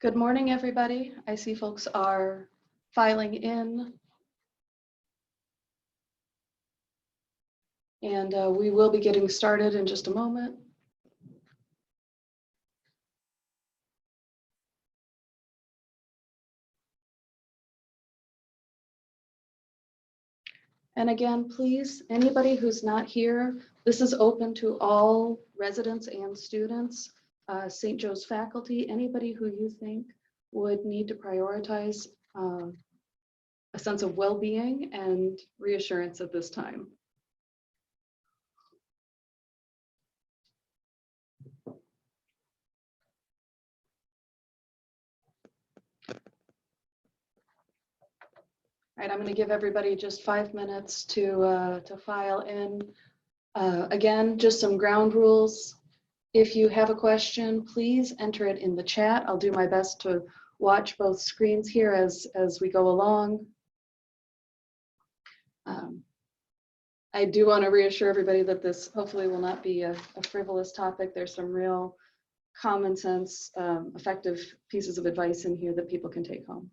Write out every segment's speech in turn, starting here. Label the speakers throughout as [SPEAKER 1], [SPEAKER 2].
[SPEAKER 1] Good morning, everybody. I see folks are filing in. And we will be getting started in just a moment. And again, please, anybody who's not here, this is open to all residents and students, St. Joe's faculty, anybody who you think would need to prioritize a sense of well-being and reassurance at this time. All right, I'm going to give everybody just 5 minutes to file in. Again, just some ground rules. If you have a question, please enter it in the chat. I'll do my best to watch both screens here as we go along. I do want to reassure everybody that this hopefully will not be a frivolous topic. There's some real common sense, effective pieces of advice in here that people can take home.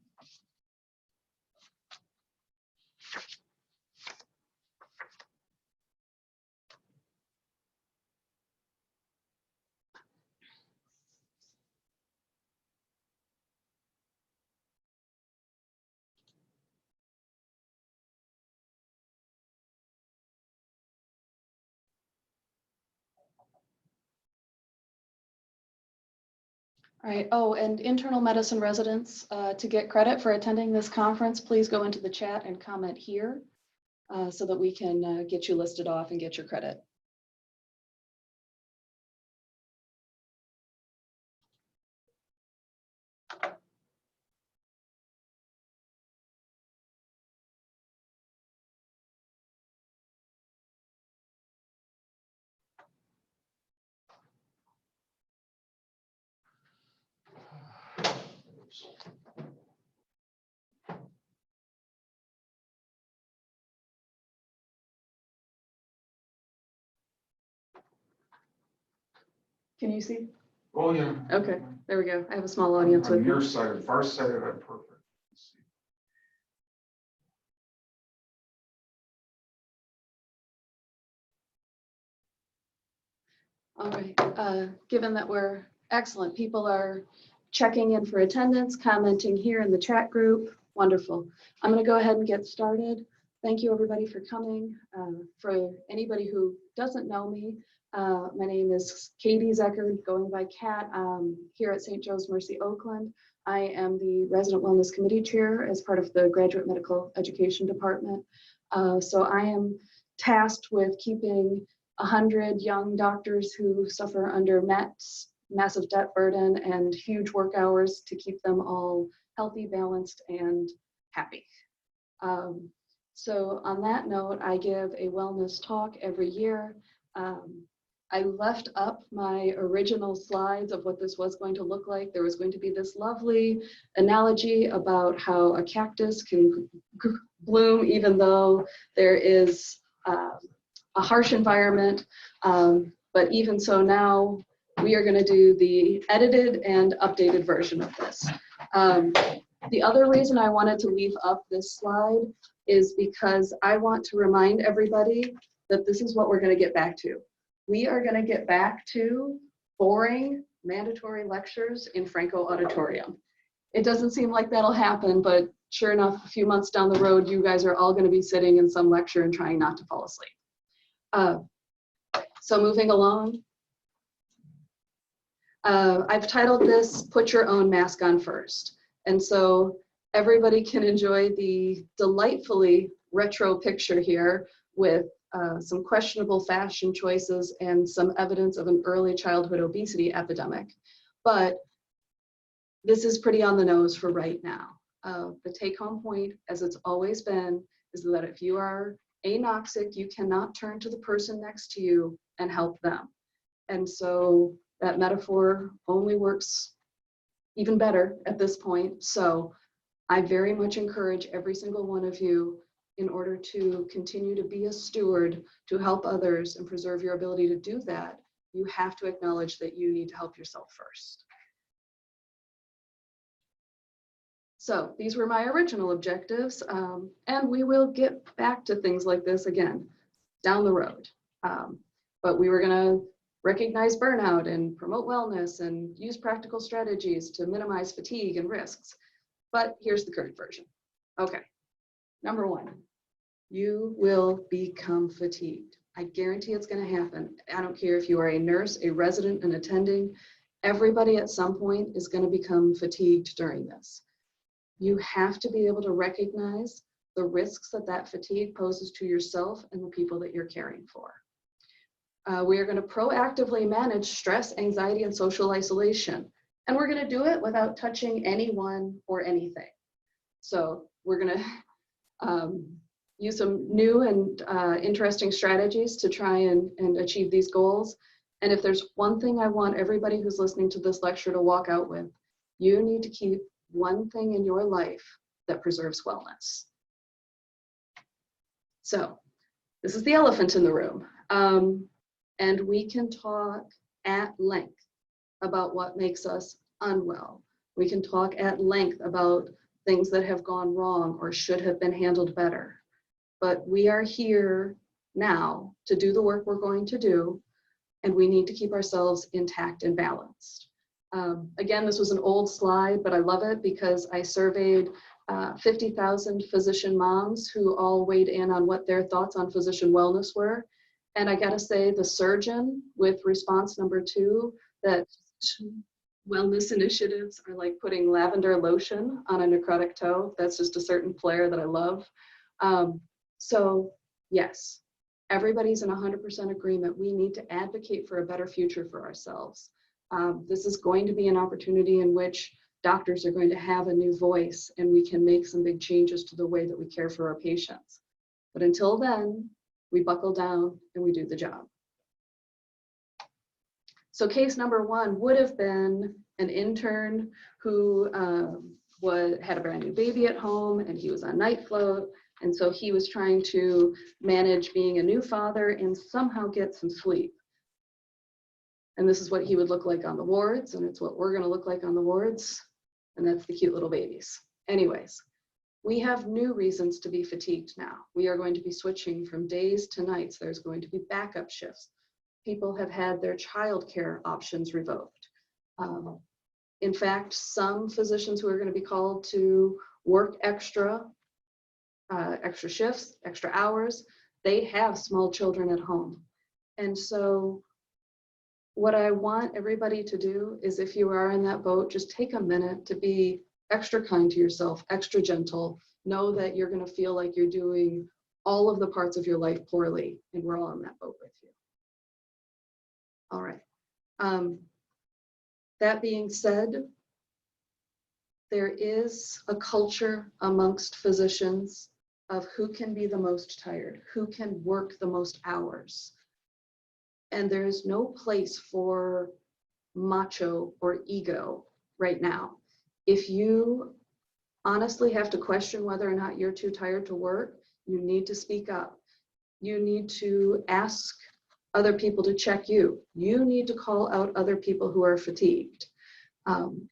[SPEAKER 1] All right. Oh, and internal medicine residents, to get credit for attending this conference, please go into the chat and comment here so that we can get you listed off and get your credit. Can you see?
[SPEAKER 2] Oh, yeah.
[SPEAKER 1] Okay, there we go. I have a small audience with
[SPEAKER 2] On
[SPEAKER 1] me.
[SPEAKER 2] your side, far side of that, perfect.
[SPEAKER 1] All right, given that we're excellent, people are checking in for attendance, commenting here in the chat group. Wonderful. I'm going to go ahead and get started. Thank you, everybody, for coming. For anybody who doesn't know me, my name is Katie Zechar, going by Kat, here at St. Joe's Mercy Oakland. I am the Resident Wellness Committee Chair as part of the Graduate Medical Education Department. So I am tasked with keeping 100 young doctors who suffer under massive debt burden and huge work hours to keep them all healthy, balanced, and happy. So on that note, I give a wellness talk every year. I left up my original slides of what this was going to look like. There was going to be this lovely analogy about how a cactus can bloom even though there is a harsh environment, but even so now we are going to do the edited and updated version of this. The other reason I wanted to leave up this slide is because I want to remind everybody that this is what we're going to get back to. We are going to get back to boring mandatory lectures in Franco Auditorium. It doesn't seem like that'll happen, but sure enough, a few months down the road, you guys are all going to be sitting in some lecture and trying not to fall asleep. So moving along, I've titled this, Put Your Own Mask On First. And so everybody can enjoy the delightfully retro picture here with some questionable fashion choices and some evidence of an early childhood obesity epidemic. But this is pretty on the nose for right now. The take-home point, as it's always been, is that if you are anoxic, you cannot turn to the person next to you and help them. And so that metaphor only works even better at this point. So I very much encourage every single one of you, in order to continue to be a steward, to help others and preserve your ability to do that, you have to acknowledge that you need to help yourself first. So these were my original objectives, and we will get back to things like this again down the road. But we were going to recognize burnout and promote wellness and use practical strategies to minimize fatigue and risks. But here's the current version. Okay, number one, you will become fatigued. I guarantee it's going to happen. I don't care if you are a nurse, a resident, an attending, everybody at some point is going to become fatigued during this. You have to be able to recognize the risks that that fatigue poses to yourself and the people that you're caring for. We are going to proactively manage stress, anxiety, and social isolation. And we're going to do it without touching anyone or anything. So we're going to use some new and interesting strategies to try and achieve these goals. And if there's one thing I want everybody who's listening to this lecture to walk out with, you need to keep one thing in your life that preserves wellness. So this is the elephant in the room. And we can talk at length about what makes us unwell. We can talk at length about things that have gone wrong or should have been handled better. But we are here now to do the work we're going to do, and we need to keep ourselves intact and balanced. Again, this was an old slide, but I love it because I surveyed 50,000 physician moms who all weighed in on what their thoughts on physician wellness were. And I gotta say, the surgeon with response number 2, that wellness initiatives are like putting lavender lotion on a necrotic toe. That's just a certain flair that I love. So yes, everybody's in 100% agreement. We need to advocate for a better future for ourselves. This is going to be an opportunity in which doctors are going to have a new voice, and we can make some big changes to the way that we care for our patients. But until then, we buckle down and we do the job. So case number 1 would have been an intern who had a brand new baby at home, and he was on night float. And so he was trying to manage being a new father and somehow get some sleep. And this is what he would look like on the wards, and it's what we're going to look like on the wards. And that's the cute little babies. Anyways, we have new reasons to be fatigued now. We are going to be switching from days to nights. There's going to be backup shifts. People have had their childcare options revoked. In fact, some physicians who are going to be called to work extra shifts, extra hours, they have small children at home. And so what I want everybody to do is, if you are in that boat, just take a minute to be extra kind to yourself, extra gentle. Know that you're going to feel like you're doing all of the parts of your life poorly, and we're all in that boat with you. All right. That being said, there is a culture amongst physicians of who can be the most tired, who can work the most hours. And there's no place for macho or ego right now. If you honestly have to question whether or not you're too tired to work, you need to speak up. You need to ask other people to check you. You need to call out other people who are fatigued. And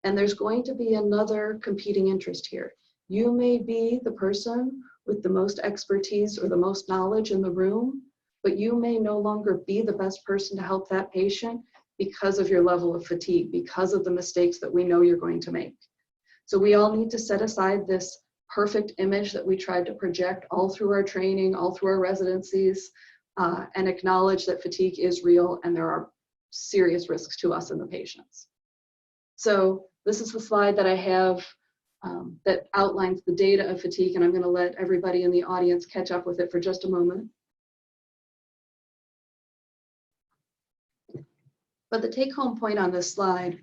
[SPEAKER 1] there's going to be another competing interest here. You may be the person with the most expertise or the most knowledge in the room, but you may no longer be the best person to help that patient because of your level of fatigue, because of the mistakes that we know you're going to make. So we all need to set aside this perfect image that we tried to project all through our training, all through our residencies, and acknowledge that fatigue is real and there are serious risks to us and the patients. So this is the slide that I have that outlines the data of fatigue, and I'm going to let everybody in the audience catch up with it for just a moment. But the take-home point on this slide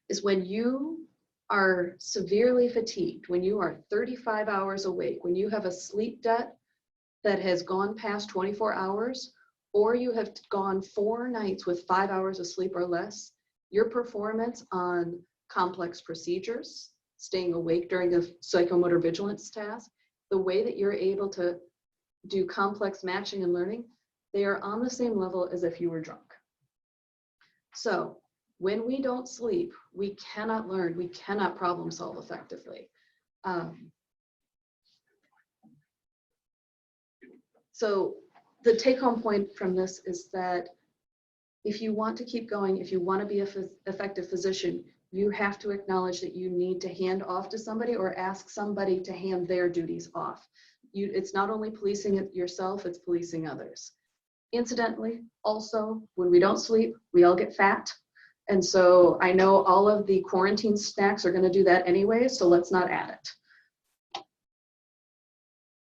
[SPEAKER 1] is, when you are severely fatigued, when you are 35 hours awake, when you have a sleep debt that has gone past 24 hours, or you have gone 4 nights with 5 hours of sleep or less, your performance on complex procedures, staying awake during a psychomotor vigilance task, the way that you're able to do complex matching and learning, they are on the same level as if you were drunk. So when we don't sleep, we cannot learn, we cannot problem solve effectively. So the take-home point from this is that if you want to keep going, if you want to be an effective physician, you have to acknowledge that you need to hand off to somebody or ask somebody to hand their duties off. It's not only policing it yourself, it's policing others. Incidentally, also, when we don't sleep, we all get fat. And so I know all of the quarantine snacks are going to do that anyway, so let's not add it.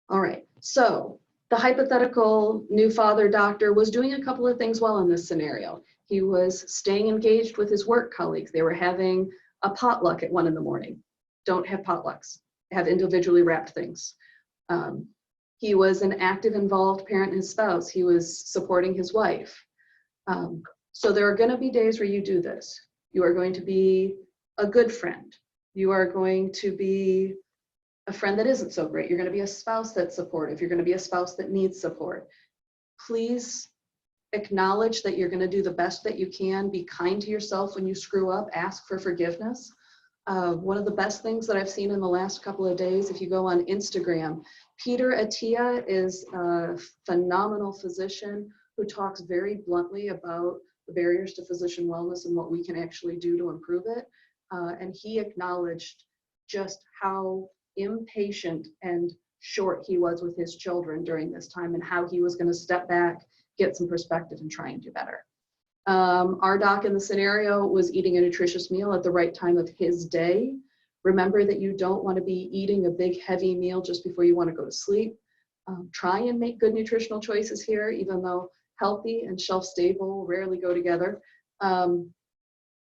[SPEAKER 1] All right, so the hypothetical new father doctor was doing a couple of things well in this scenario. He was staying engaged with his work colleagues. They were having a potluck at 1 a.m. Don't have potlucks, have individually wrapped things. He was an active, involved parent and his spouse. He was supporting his wife. So there are going to be days where you do this. You are going to be a good friend. You are going to be a friend that isn't so great. You're going to be a spouse that's supportive. You're going to be a spouse that needs support. Please acknowledge that you're going to do the best that you can. Be kind to yourself when you screw up. Ask for forgiveness. One of the best things that I've seen in the last couple of days, if you go on Instagram, Peter Attia is a phenomenal physician who talks very bluntly about the barriers to physician wellness and what we can actually do to improve it. And he acknowledged just how impatient and short he was with his children during this time and how he was going to step back, get some perspective, and try and do better. Our doc in the scenario was eating a nutritious meal at the right time of his day. Remember that you don't want to be eating a big heavy meal just before you want to go to sleep. Try and make good nutritional choices here, even though healthy and shelf stable rarely go together.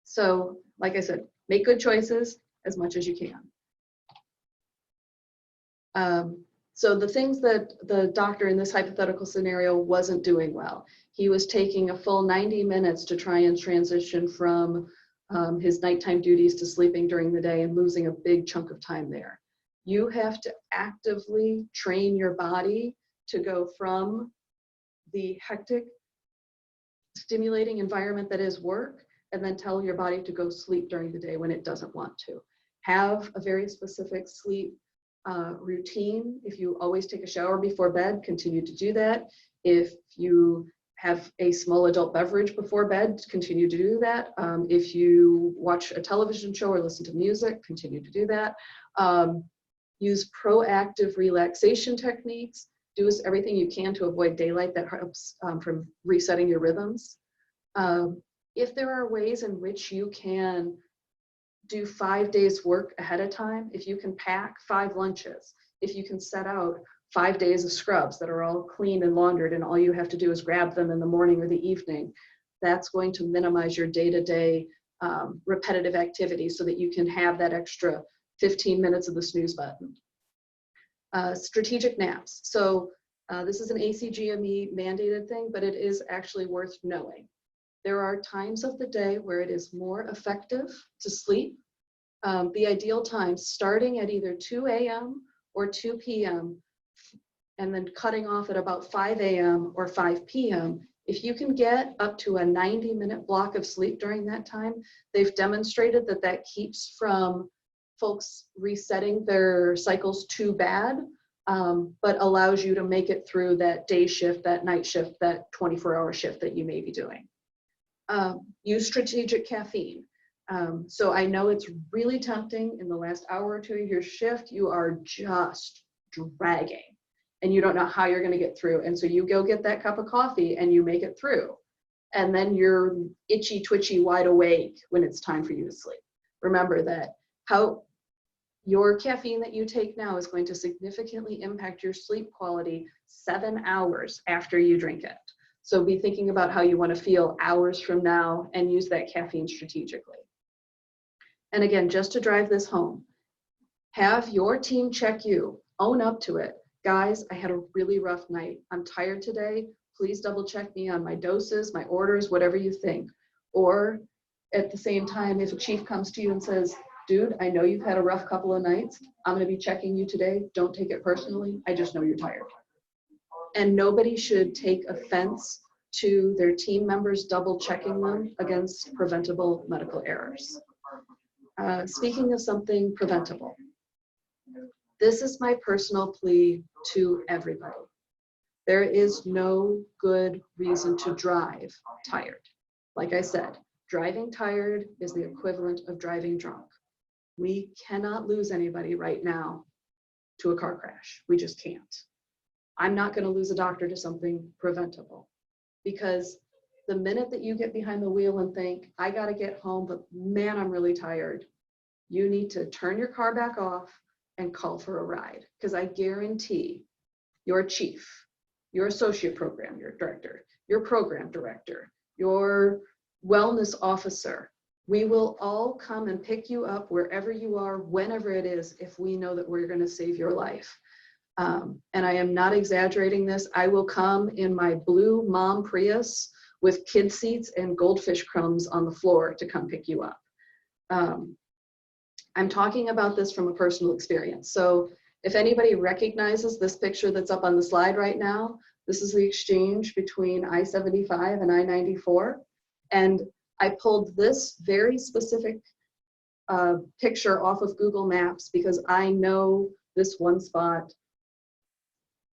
[SPEAKER 1] So like I said, make good choices as much as you can. So the things that the doctor in this hypothetical scenario wasn't doing well, he was taking a full 90 minutes to try and transition from his nighttime duties to sleeping during the day and losing a big chunk of time there. You have to actively train your body to go from the hectic, stimulating environment that is work, and then tell your body to go sleep during the day when it doesn't want to. Have a very specific sleep routine. If you always take a shower before bed, continue to do that. If you have a small adult beverage before bed, continue to do that. If you watch a television show or listen to music, continue to do that. Use proactive relaxation techniques. Do everything you can to avoid daylight. That helps from resetting your rhythms. If there are ways in which you can do 5 days work ahead of time, if you can pack 5 lunches, if you can set out 5 days of scrubs that are all clean and laundered and all you have to do is grab them in the morning or the evening, that's going to minimize your day-to-day repetitive activity so that you can have that extra 15 minutes of the snooze button. Strategic naps. So this is an ACGME mandated thing, but it is actually worth knowing. There are times of the day where it is more effective to sleep. The ideal time, starting at either 2 a.m. or 2 p.m., and then cutting off at about 5 a.m. or 5 p.m. If you can get up to a 90-minute block of sleep during that time, they've demonstrated that that keeps from folks resetting their cycles too bad, but allows you to make it through that day shift, that night shift, that 24-hour shift that you may be doing. Use strategic caffeine. So I know it's really tempting in the last hour or two of your shift, you are just dragging and you don't know how you're going to get through. And so you go get that cup of coffee and you make it through. And then you're itchy, twitchy, wide awake when it's time for you to sleep. Remember that how your caffeine that you take now is going to significantly impact your sleep quality 7 hours after you drink it. So be thinking about how you want to feel hours from now and use that caffeine strategically. And again, just to drive this home, have your team check you, own up to it. Guys, I had a really rough night. I'm tired today. Please double check me on my doses, my orders, whatever you think. Or at the same time, if a chief comes to you and says, dude, I know you've had a rough couple of nights. I'm going to be checking you today. Don't take it personally. I just know you're tired. And nobody should take offense to their team members double checking them against preventable medical errors. Speaking of something preventable, this is my personal plea to everybody. There is no good reason to drive tired. Like I said, driving tired is the equivalent of driving drunk. We cannot lose anybody right now to a car crash. We just can't. I'm not going to lose a doctor to something preventable, because the minute that you get behind the wheel and think, I got to get home, but man, I'm really tired, you need to turn your car back off and call for a ride. Because I guarantee your chief, your associate program, your director, your program director, your wellness officer, we will all come and pick you up wherever you are, whenever it is, if we know that we're going to save your life. And I am not exaggerating this. I will come in my blue mom Prius with kid seats and goldfish crumbs on the floor to come pick you up. I'm talking about this from a personal experience. So if anybody recognizes this picture that's up on the slide right now, this is the exchange between I-75 and I-94. And I pulled this very specific picture off of Google Maps because I know this one spot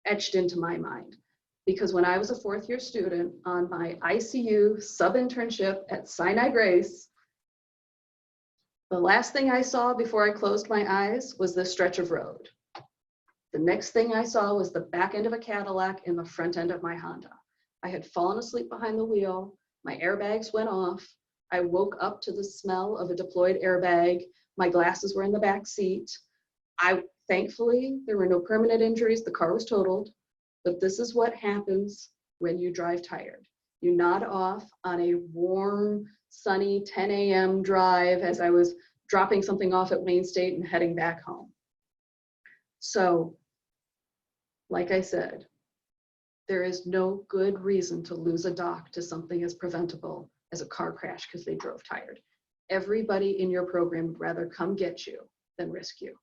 [SPEAKER 1] etched into my mind. Because when I was a fourth year student on my ICU sub-internship at Sinai Grace, the last thing I saw before I closed my eyes was this stretch of road. The next thing I saw was the back end of a Cadillac and the front end of my Honda. I had fallen asleep behind the wheel. My airbags went off. I woke up to the smell of a deployed airbag. My glasses were in the back seat. Thankfully, there were no permanent injuries. The car was totaled. But this is what happens when you drive tired. You nod off on a warm, sunny 10 a.m. drive as I was dropping something off at Wayne State and heading back home. So, like I said, there is no good reason to lose a doc to something as preventable as a car crash because they drove tired. Everybody in your program would rather come get you than risk you.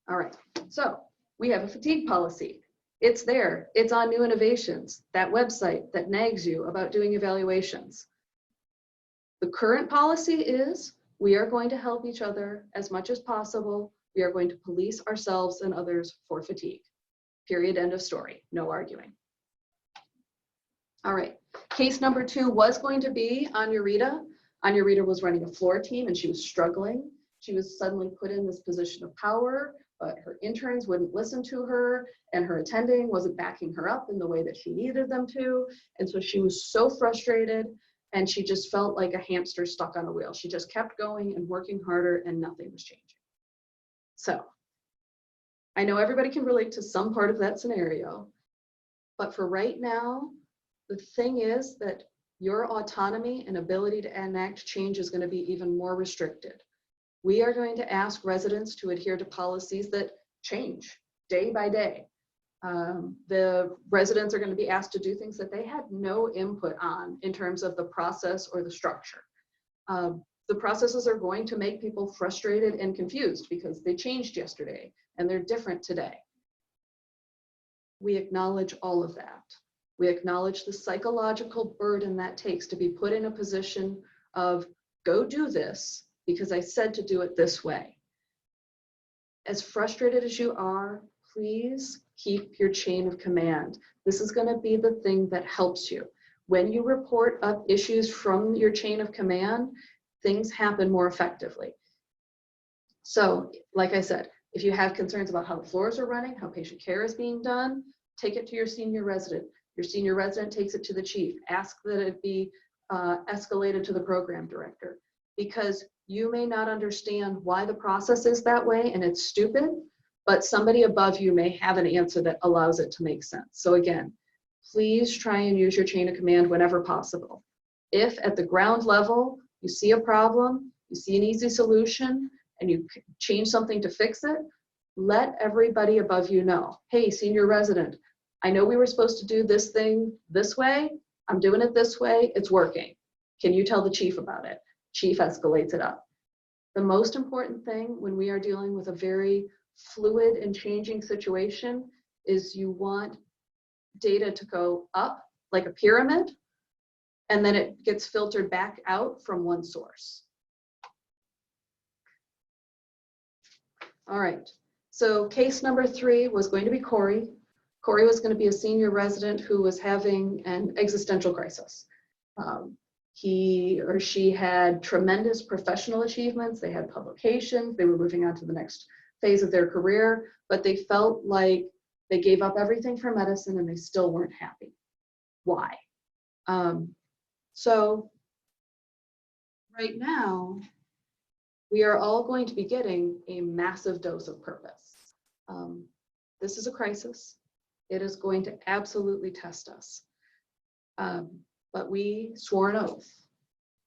[SPEAKER 1] All right, so we have a fatigue policy. It's there, it's on New Innovations, that website that nags you about doing evaluations. The current policy is we are going to help each other as much as possible. We are going to police ourselves and others for fatigue. Period, end of story, no arguing. All right, case number 2 was going to be Anya Rita. Anya Rita was running a floor team and she was struggling. She was suddenly put in this position of power, but her interns wouldn't listen to her and her attending wasn't backing her up in the way that she needed them to. And so she was so frustrated and she just felt like a hamster stuck on a wheel. She just kept going and working harder and nothing was changing. So I know everybody can relate to some part of that scenario, but for right now, the thing is that your autonomy and ability to enact change is going to be even more restricted. We are going to ask residents to adhere to policies that change day by day. The residents are going to be asked to do things that they had no input on in terms of the process or the structure. The processes are going to make people frustrated and confused because they changed yesterday and they're different today. We acknowledge all of that. We acknowledge the psychological burden that takes to be put in a position of go do this because I said to do it this way. As frustrated as you are, please keep your chain of command. This is going to be the thing that helps you. When you report up issues from your chain of command, things happen more effectively. So, like I said, if you have concerns about how the floors are running, how patient care is being done, take it to your senior resident. Your senior resident takes it to the chief. Ask that it be escalated to the program director, because you may not understand why the process is that way and it's stupid, but somebody above you may have an answer that allows it to make sense. So again, please try and use your chain of command whenever possible. If at the ground level you see a problem, you see an easy solution, and you change something to fix it, let everybody above you know. Hey, senior resident, I know we were supposed to do this thing this way. I'm doing it this way. It's working. Can you tell the chief about it? Chief escalates it up. The most important thing when we are dealing with a very fluid and changing situation is you want data to go up like a pyramid, and then it gets filtered back out from one source. All right, so case number 3 was going to be Corey. Corey was going to be a senior resident who was having an existential crisis. He or she had tremendous professional achievements. They had publications. They were moving on to the next phase of their career, but they felt like they gave up everything for medicine and they still weren't happy. Why? So right now, we are all going to be getting a massive dose of purpose. This is a crisis. It is going to absolutely test us. But we swore an oath.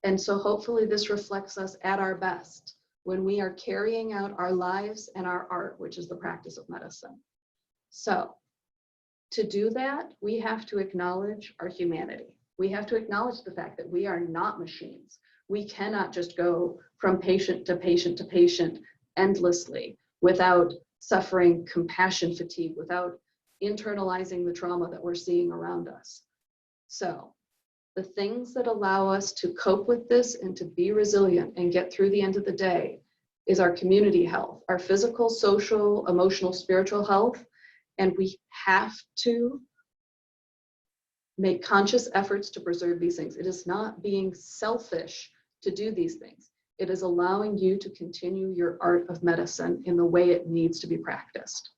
[SPEAKER 1] And so hopefully this reflects us at our best when we are carrying out our lives and our art, which is the practice of medicine. So to do that, we have to acknowledge our humanity. We have to acknowledge the fact that we are not machines. We cannot just go from patient to patient to patient endlessly without suffering compassion fatigue, without internalizing the trauma that we're seeing around us. So the things that allow us to cope with this and to be resilient and get through the end of the day is our community health, our physical, social, emotional, spiritual health. And we have to make conscious efforts to preserve these things. It is not being selfish to do these things. It is allowing you to continue your art of medicine in the way it needs to be practiced.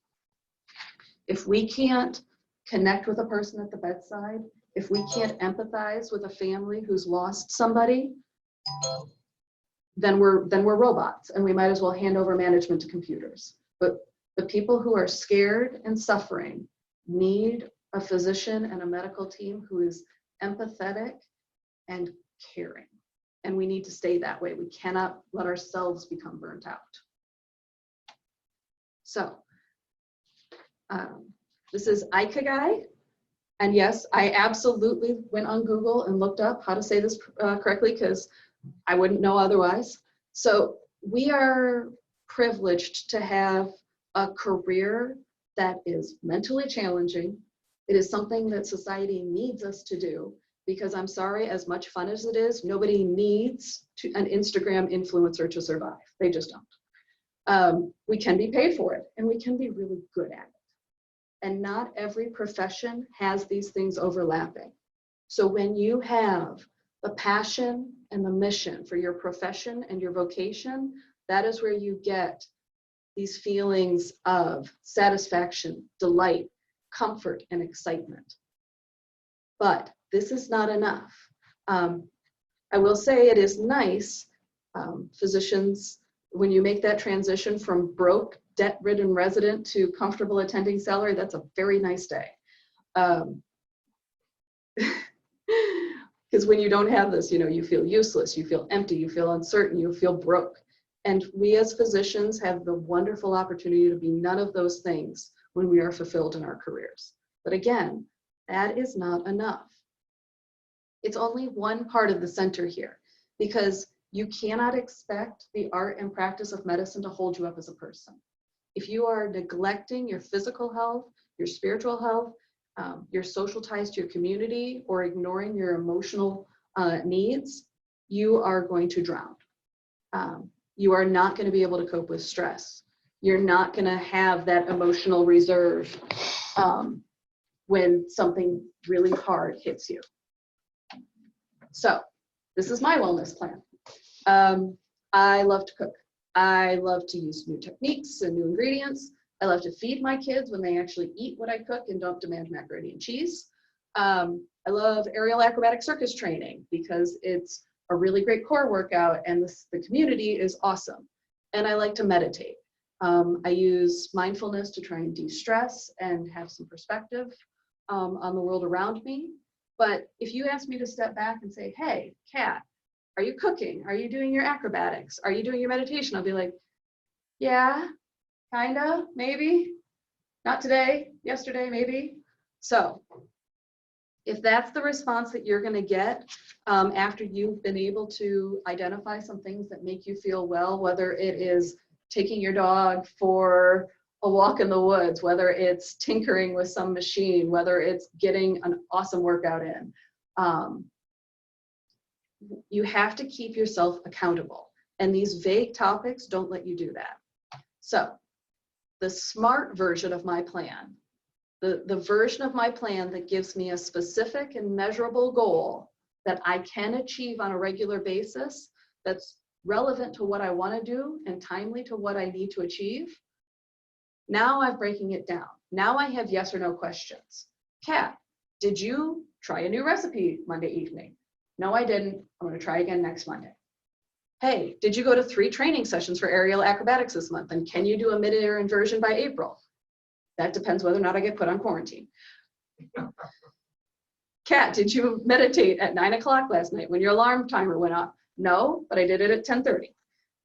[SPEAKER 1] If we can't connect with a person at the bedside, if we can't empathize with a family who's lost somebody, then we're robots and we might as well hand over management to computers. But the people who are scared and suffering need a physician and a medical team who is empathetic and caring. And we need to stay that way. We cannot let ourselves become burnt out. So this is Ikigai. And yes, I absolutely went on Google and looked up how to say this correctly because I wouldn't know otherwise. So we are privileged to have a career that is mentally challenging. It is something that society needs us to do because I'm sorry, as much fun as it is, nobody needs an Instagram influencer to survive. They just don't. We can be paid for it and we can be really good at it. And not every profession has these things overlapping. So when you have the passion and the mission for your profession and your vocation, that is where you get these feelings of satisfaction, delight, comfort, and excitement. But this is not enough. I will say it is nice, physicians, when you make that transition from broke, debt-ridden resident to comfortable attending salary, that's a very nice day. Because when you don't have this, you feel useless, you feel empty, you feel uncertain, you feel broke. And we as physicians have the wonderful opportunity to be none of those things when we are fulfilled in our careers. But again, that is not enough. It's only one part of the center here, because you cannot expect the art and practice of medicine to hold you up as a person. If you are neglecting your physical health, your spiritual health, your social ties to your community, or ignoring your emotional needs, you are going to drown. You are not going to be able to cope with stress. You're not going to have that emotional reserve when something really hard hits you. So this is my wellness plan. I love to cook. I love to use new techniques and new ingredients. I love to feed my kids when they actually eat what I cook and don't demand macaroni and cheese. I love aerial acrobatic circus training because it's a really great core workout and the community is awesome. And I like to meditate. I use mindfulness to try and de-stress and have some perspective on the world around me. But if you ask me to step back and say, hey, Kat, are you cooking? Are you doing your acrobatics? Are you doing your meditation? I'll be like, yeah, kinda, maybe. Not today, yesterday, maybe. So if that's the response that you're gonna get after you've been able to identify some things that make you feel well, whether it is taking your dog for a walk in the woods, whether it's tinkering with some machine, whether it's getting an awesome workout in. You have to keep yourself accountable. And these vague topics don't let you do that. So the SMART version of my plan, the version of my plan that gives me a specific and measurable goal that I can achieve on a regular basis, that's relevant to what I want to do and timely to what I need to achieve. Now I'm breaking it down. Now I have yes or no questions. Kat, did you try a new recipe Monday evening? No, I didn't. I'm going to try again next Monday. Hey, did you go to 3 training sessions for aerial acrobatics this month? And can you do a mid-air inversion by April? That depends whether or not I get put on quarantine. Kat, did you meditate at 9 o'clock last night when your alarm timer went off? No, but I did it at 10:30.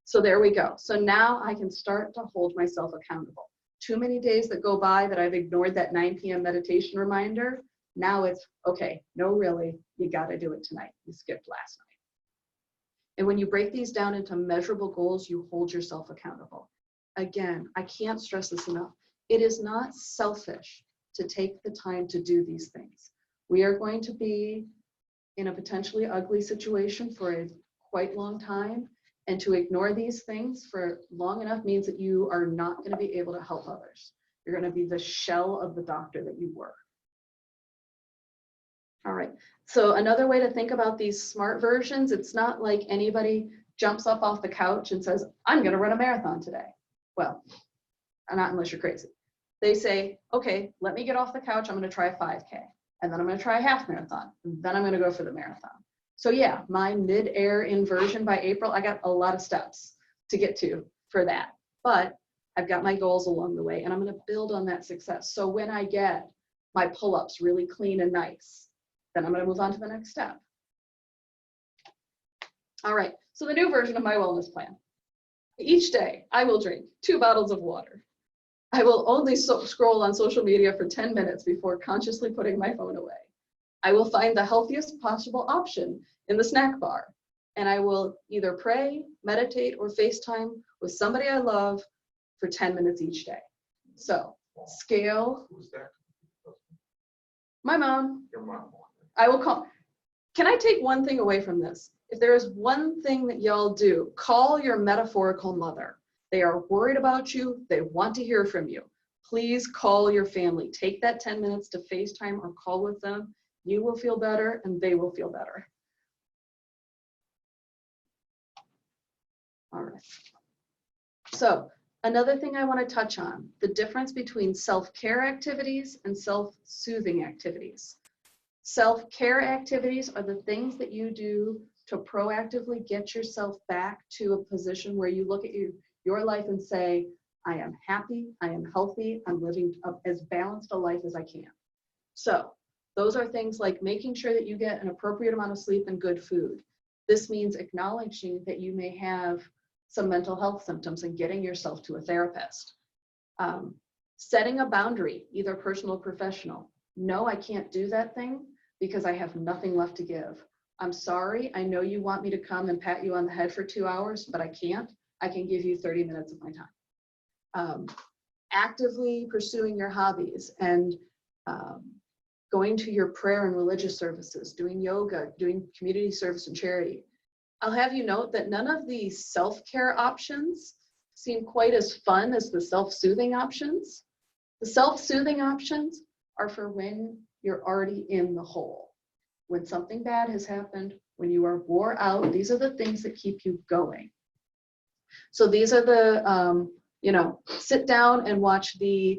[SPEAKER 1] So there we go. So now I can start to hold myself accountable. Too many days that go by that I've ignored that 9 p.m. meditation reminder. Now it's, okay, no, really, you got to do it tonight. You skipped last night. And when you break these down into measurable goals, you hold yourself accountable. Again, I can't stress this enough. It is not selfish to take the time to do these things. We are going to be in a potentially ugly situation for a quite long time. And to ignore these things for long enough means that you are not going to be able to help others. You're going to be the shell of the doctor that you were. All right, so another way to think about these SMART versions, it's not like anybody jumps up off the couch and says, I'm going to run a marathon today. Well, not unless you're crazy. They say, okay, let me get off the couch. I'm going to try a 5K, and then I'm going to try a half marathon, and then I'm going to go for the marathon. So yeah, my mid-air inversion by April, I got a lot of steps to get to for that, but I've got my goals along the way, and I'm going to build on that success. So when I get my pull-ups really clean and nice, then I'm going to move on to the next step. All right, so the new version of my wellness plan. Each day, I will drink 2 bottles of water. I will only scroll on social media for 10 minutes before consciously putting my phone away. I will find the healthiest possible option in the snack bar, and I will either pray, meditate, or FaceTime with somebody I love for 10 minutes each day. So, scale.
[SPEAKER 2] Who's that?
[SPEAKER 1] My mom.
[SPEAKER 2] Your mom.
[SPEAKER 1] I will call. Can I take one thing away from this? If there is one thing that y'all do, call your metaphorical mother. They are worried about you. They want to hear from you. Please call your family. Take that 10 minutes to FaceTime or call with them. You will feel better and they will feel better. All right. So another thing I want to touch on, the difference between self-care activities and self-soothing activities. Self-care activities are the things that you do to proactively get yourself back to a position where you look at your life and say, I am happy, I am healthy, I'm living as balanced a life as I can. So those are things like making sure that you get an appropriate amount of sleep and good food. This means acknowledging that you may have some mental health symptoms and getting yourself to a therapist. Setting a boundary, either personal or professional. No, I can't do that thing because I have nothing left to give. I'm sorry, I know you want me to come and pat you on the head for 2 hours, but I can't. I can give you 30 minutes of my time. Actively pursuing your hobbies and going to your prayer and religious services, doing yoga, doing community service and charity. I'll have you note that none of these self-care options seem quite as fun as the self-soothing options. The self-soothing options are for when you're already in the hole. When something bad has happened, when you are wore out, these are the things that keep you going. So these are the, sit down and watch the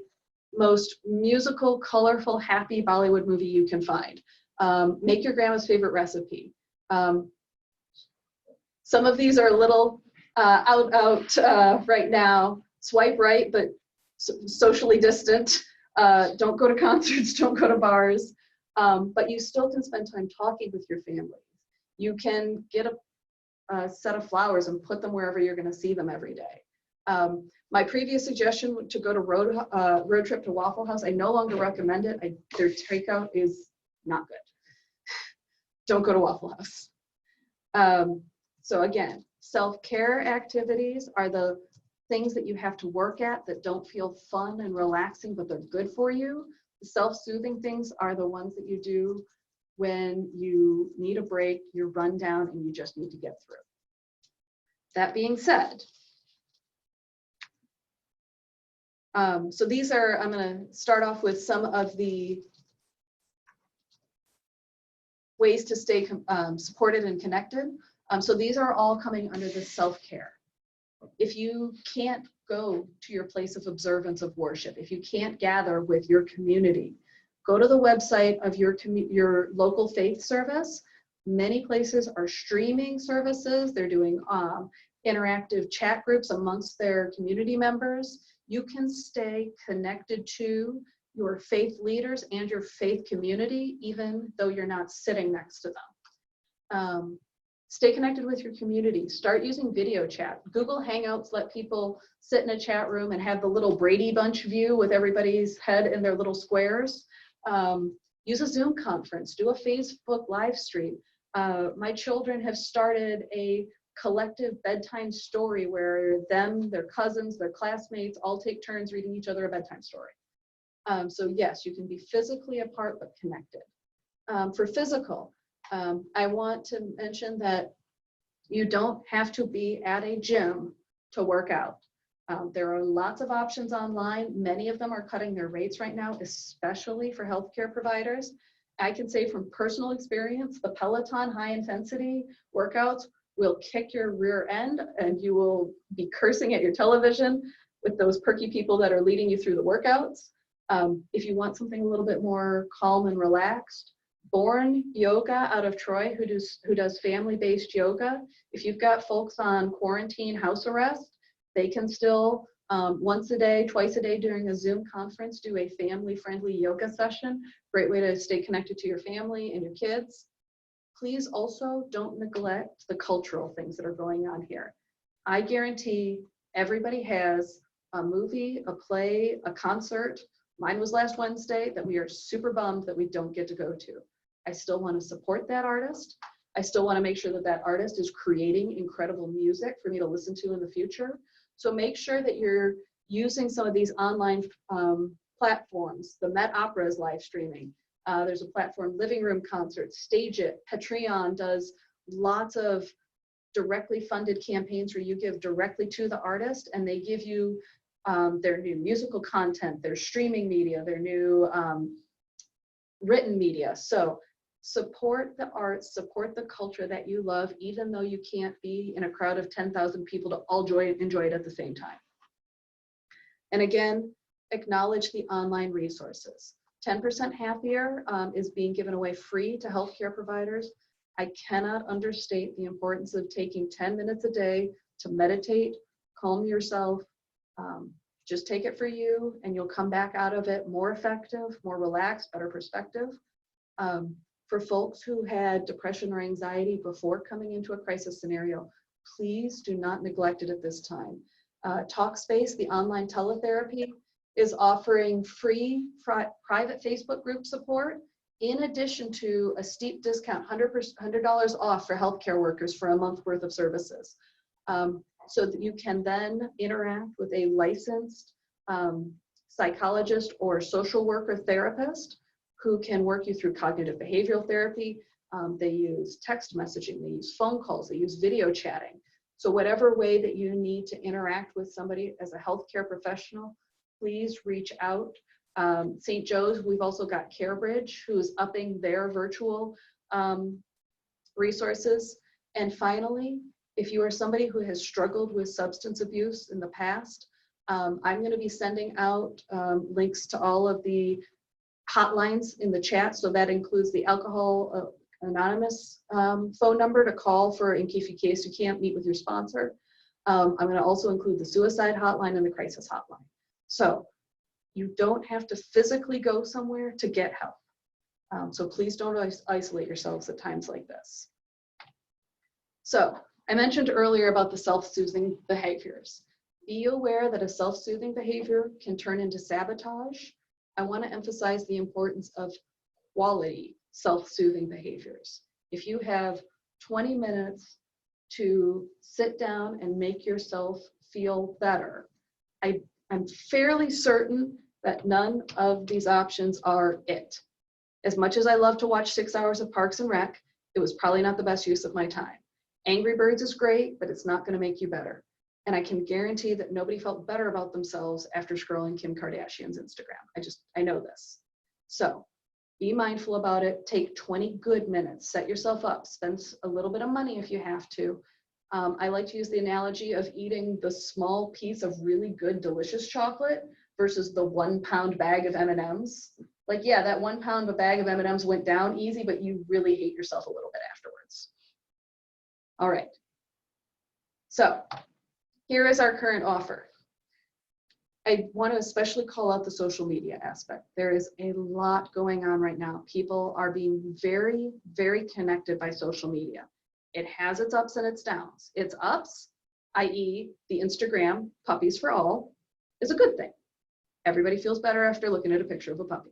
[SPEAKER 1] most musical, colorful, happy Bollywood movie you can find. Make your grandma's favorite recipe. Some of these are a little out right now. Swipe right, but socially distant. Don't go to concerts, don't go to bars. But you still can spend time talking with your family. You can get a set of flowers and put them wherever you're going to see them every day. My previous suggestion to go to road trip to Waffle House, I no longer recommend it. Their takeout is not good. Don't go to Waffle House. So again, self-care activities are the things that you have to work at that don't feel fun and relaxing, but they're good for you. The self-soothing things are the ones that you do when you need a break, you're run down, and you just need to get through. That being said, so these are, I'm going to start off with some of the ways to stay supported and connected. So these are all coming under the self-care. If you can't go to your place of observance of worship, if you can't gather with your community, go to the website of your local faith service. Many places are streaming services. They're doing interactive chat groups amongst their community members. You can stay connected to your faith leaders and your faith community, even though you're not sitting next to them. Stay connected with your community. Start using video chat. Google Hangouts let people sit in a chat room and have the little Brady Bunch view with everybody's head in their little squares. Use a Zoom conference. Do a Facebook live stream. My children have started a collective bedtime story where them, their cousins, their classmates all take turns reading each other a bedtime story. So yes, you can be physically apart but connected. For physical, I want to mention that you don't have to be at a gym to work out. There are lots of options online. Many of them are cutting their rates right now, especially for healthcare providers. I can say from personal experience, the Peloton high intensity workouts will kick your rear end and you will be cursing at your television with those perky people that are leading you through the workouts. If you want something a little bit more calm and relaxed, Born Yoga out of Troy, who does family-based yoga. If you've got folks on quarantine house arrest, they can still once a day, twice a day during a Zoom conference, do a family-friendly yoga session. Great way to stay connected to your family and your kids. Please also don't neglect the cultural things that are going on here. I guarantee everybody has a movie, a play, a concert. Mine was last Wednesday that we are super bummed that we don't get to go to. I still want to support that artist. I still want to make sure that that artist is creating incredible music for me to listen to in the future. So make sure that you're using some of these online platforms. The Met Opera is live streaming. There's a platform, Living Room Concerts, Stage It, Patreon does lots of directly funded campaigns where you give directly to the artist and they give you their new musical content, their streaming media, their new written media. So support the arts, support the culture that you love, even though you can't be in a crowd of 10,000 people to all enjoy it at the same time. And again, acknowledge the online resources. 10% Happier is being given away free to healthcare providers. I cannot understate the importance of taking 10 minutes a day to meditate, calm yourself. Just take it for you and you'll come back out of it more effective, more relaxed, better perspective. For folks who had depression or anxiety before coming into a crisis scenario, please do not neglect it at this time. Talkspace, the online teletherapy, is offering free private Facebook group support in addition to a steep discount, $100 off for healthcare workers for a month worth of services. So that you can then interact with a licensed psychologist or social worker therapist who can work you through cognitive behavioral therapy. They use text messaging, they use phone calls, they use video chatting. So whatever way that you need to interact with somebody as a healthcare professional, please reach out. St. Joe's, we've also got CareBridge, who's upping their virtual resources. And finally, if you are somebody who has struggled with substance abuse in the past, I'm going to be sending out links to all of the hotlines in the chat. So that includes the Alcohol Anonymous phone number to call for in case you can't meet with your sponsor. I'm going to also include the suicide hotline and the crisis hotline. So you don't have to physically go somewhere to get help. So please don't isolate yourselves at times like this. So I mentioned earlier about the self-soothing behaviors. Be aware that a self-soothing behavior can turn into sabotage. I want to emphasize the importance of quality self-soothing behaviors. If you have 20 minutes to sit down and make yourself feel better. I'm fairly certain that none of these options are it. As much as I love to watch 6 hours of Parks and Rec, it was probably not the best use of my time. Angry Birds is great, but it's not going to make you better. And I can guarantee that nobody felt better about themselves after scrolling Kim Kardashian's Instagram. I know this. So be mindful about it. Take 20 good minutes. Set yourself up. Spend a little bit of money if you have to. I like to use the analogy of eating the small piece of really good, delicious chocolate versus the 1 pound bag of M&Ms. Like, yeah, that 1 pound of a bag of M&Ms went down easy, but you really hate yourself a little bit afterwards. All right. So here is our current offer. I want to especially call out the social media aspect. There is a lot going on right now. People are being very, very connected by social media. It has its ups and its downs. Its ups, i.e. the Instagram puppies for all, is a good thing. Everybody feels better after looking at a picture of a puppy.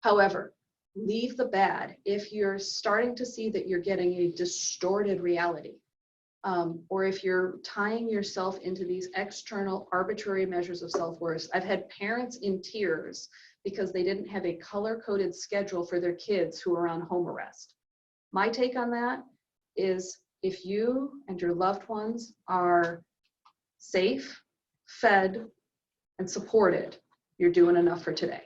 [SPEAKER 1] However, leave the bad if you're starting to see that you're getting a distorted reality. Or if you're tying yourself into these external arbitrary measures of self-worth. I've had parents in tears because they didn't have a color-coded schedule for their kids who are on home arrest. My take on that is if you and your loved ones are safe, fed, and supported, you're doing enough for today.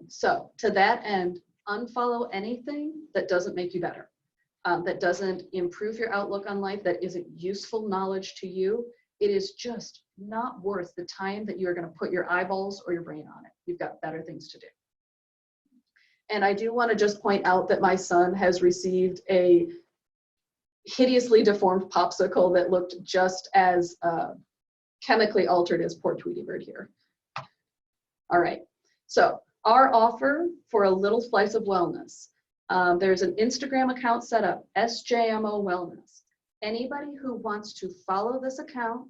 [SPEAKER 1] So to that end, unfollow anything that doesn't make you better. That doesn't improve your outlook on life, that isn't useful knowledge to you. It is just not worth the time that you're going to put your eyeballs or your brain on it. You've got better things to do. And I do want to just point out that my son has received a hideously deformed popsicle that looked just as chemically altered as poor Tweety Bird here. All right, so our offer for a little slice of wellness. There's an Instagram account set up, SJMO Wellness. Anybody who wants to follow this account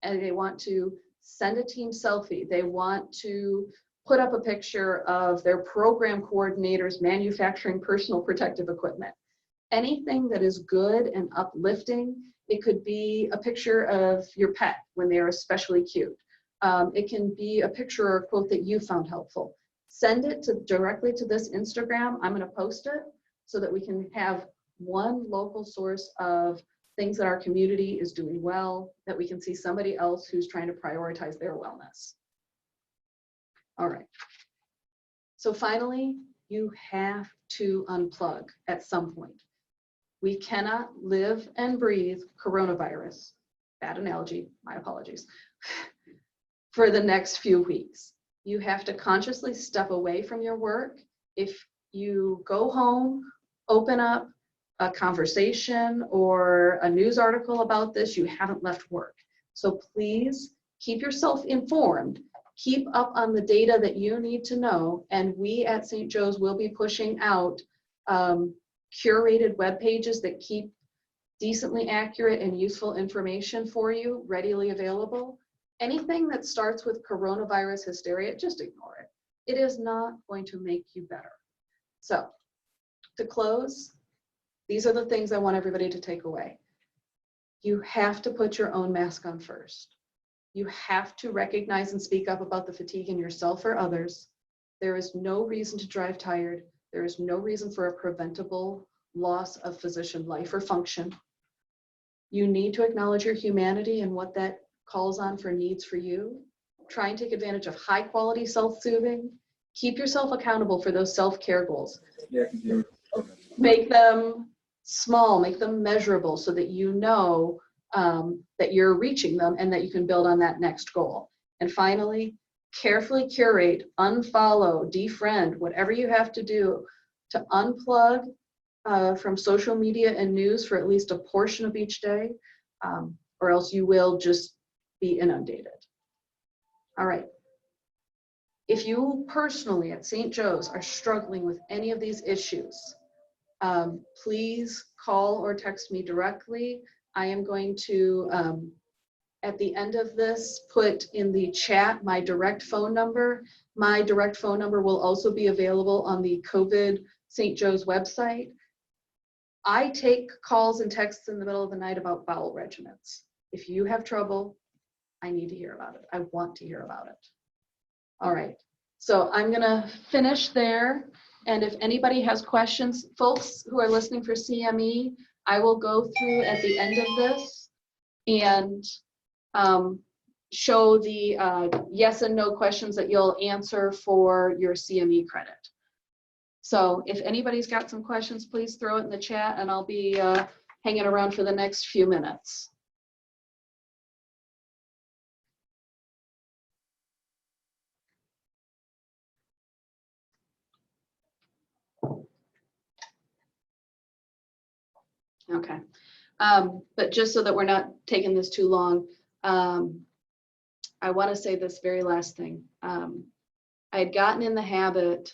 [SPEAKER 1] and they want to send a team selfie, they want to put up a picture of their program coordinators manufacturing personal protective equipment. Anything that is good and uplifting. It could be a picture of your pet when they are especially cute. It can be a picture or a quote that you found helpful. Send it directly to this Instagram. I'm going to post it so that we can have one local source of things that our community is doing well, that we can see somebody else who's trying to prioritize their wellness. All right. So finally, you have to unplug at some point. We cannot live and breathe coronavirus, bad analogy, my apologies, for the next few weeks. You have to consciously step away from your work. If you go home, open up a conversation or a news article about this, you haven't left work. So please keep yourself informed. Keep up on the data that you need to know. And we at St. Joe's will be pushing out curated web pages that keep decently accurate and useful information for you readily available. Anything that starts with coronavirus hysteria, just ignore it. It is not going to make you better. So to close, these are the things I want everybody to take away. You have to put your own mask on first. You have to recognize and speak up about the fatigue in yourself or others. There is no reason to drive tired. There is no reason for a preventable loss of physician life or function. You need to acknowledge your humanity and what that calls on for needs for you. Try and take advantage of high quality self-soothing. Keep yourself accountable for those self-care goals. Make them small, make them measurable so that you know that you're reaching them and that you can build on that next goal. And finally, carefully curate, unfollow, defriend, whatever you have to do to unplug from social media and news for at least a portion of each day, or else you will just be inundated. All right. If you personally at St. Joe's are struggling with any of these issues, please call or text me directly. I am going to, at the end of this, put in the chat my direct phone number. My direct phone number will also be available on the COVID St. Joe's website. I take calls and texts in the middle of the night about bowel regimens. If you have trouble, I need to hear about it. I want to hear about it. All right. So I'm going to finish there. And if anybody has questions, folks who are listening for CME, I will go through at the end of this and show the yes and no questions that you'll answer for your CME credit. So if anybody's got some questions, please throw it in the chat and I'll be hanging around for the next few minutes. Okay. But just so that we're not taking this too long, I want to say this very last thing. I had gotten in the habit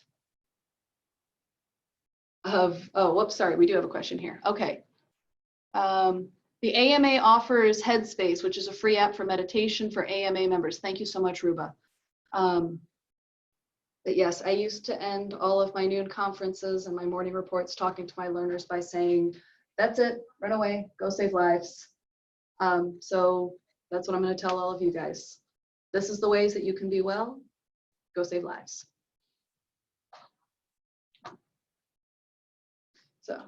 [SPEAKER 1] of, oh, whoops, sorry, we do have a question here. Okay. The AMA offers Headspace, which is a free app for meditation for AMA members. Thank you so much, Ruba. But yes, I used to end all of my noon conferences and my morning reports talking to my learners by saying, that's it, run away, go save lives. So that's what I'm going to tell all of you guys. This is the ways that you can be well, go save lives. So